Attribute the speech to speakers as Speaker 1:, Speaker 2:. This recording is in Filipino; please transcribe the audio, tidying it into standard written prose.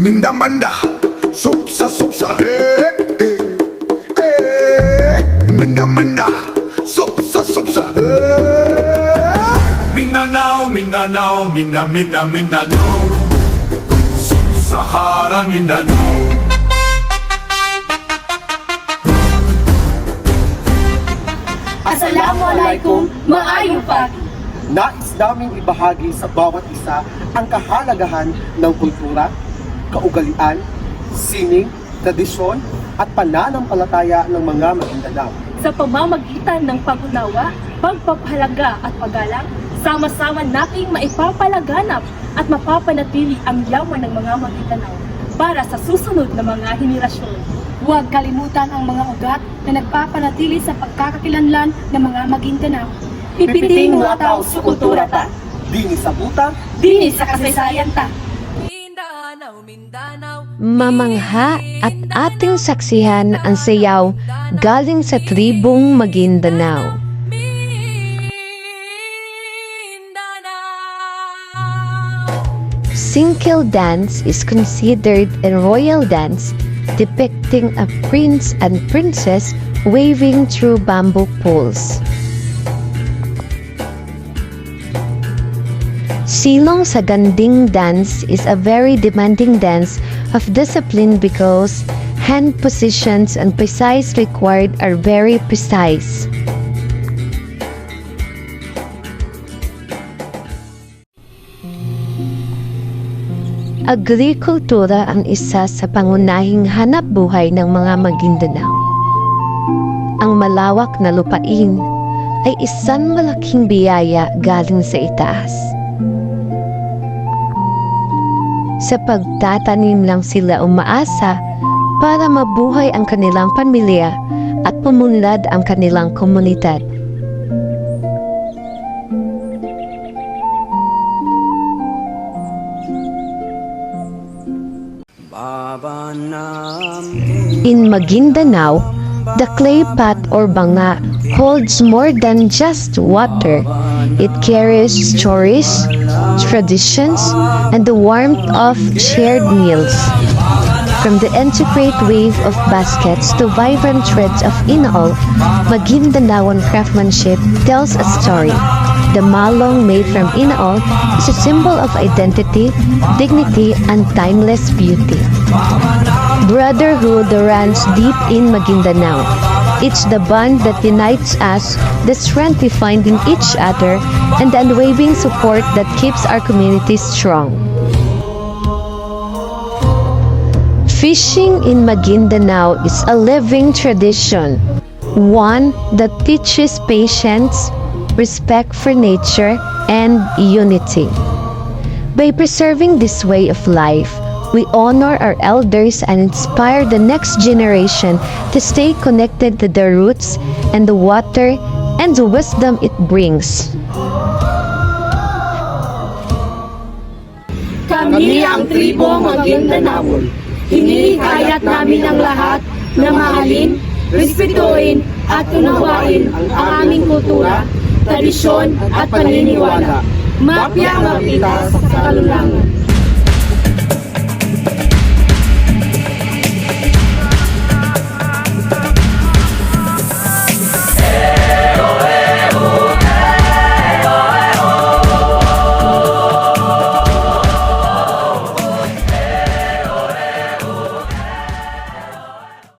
Speaker 1: Minda-manda, supsa, Minda-manda, supsa, Mindanao, Mindanao, Sahara, Mindanao.
Speaker 2: Assalamualaikum, maayong pagi.
Speaker 3: Nais naming ibahagi sa bawat isa ang kahalagahan ng kultura, kaugalian, sining, tradisyon at pananampalataya ng mga Maguindanao.
Speaker 2: Sa pamamagitan ng pag-unawa, pagpapahalaga at paggalang, sama-sama nating maipapalaganap at mapapanatili ang yaman ng mga Maguindanao para sa susunod na mga henerasyon.
Speaker 4: Huwag kalimutan ang mga ugat na nagpapanatili sa pagkakakilanlan ng mga Maguindanao.
Speaker 2: Pipiting mga tao sa kultura ta,
Speaker 3: Dini sa buta,
Speaker 2: dini sa kasaysayan ta.
Speaker 5: Mamangha at ating saksihan ang sayaw galing sa tribong Maguindanao. Singkil dance is considered a royal dance depicting a prince and princess waving through bamboo poles. Silong sa Ganding dance is a very demanding dance of discipline because hand positions and precise required are very precise. Agrikultura ang isa sa pangunahing hanap buhay ng mga Maguindanao. Ang malawak na lupain ay isang malaking biyaya galing sa itaas. Sa pagtatanim lang sila umaasa para mabuhay ang kanilang pamilya at pumunlad ang kanilang komunidad. In Maguindanao, the clay pot or banga holds more than just water. It carries stories, traditions, and the warmth of shared meals. From the intricate wave of baskets to vibrant threads of inaol, Maguindanaoan craftsmanship tells a story. The malong made from inaol is a symbol of identity, dignity, and timeless beauty. Brotherhood runs deep in Maguindanao. It's the bond that unites us, the strength we find in each other, and the unwavering support that keeps our community strong. Fishing in Maguindanao is a living tradition, one that teaches patience, respect for nature, and unity. By preserving this way of life, we honor our elders and inspire the next generation to stay connected to their roots and the water and the wisdom it brings.
Speaker 2: Kami ang tribo Maguindanao. Hinihikayat namin ang lahat na mahalin, respetuhin at unawain ang aming kultura, tradisyon at paniniwala. Mapya mapita sa kalulangan.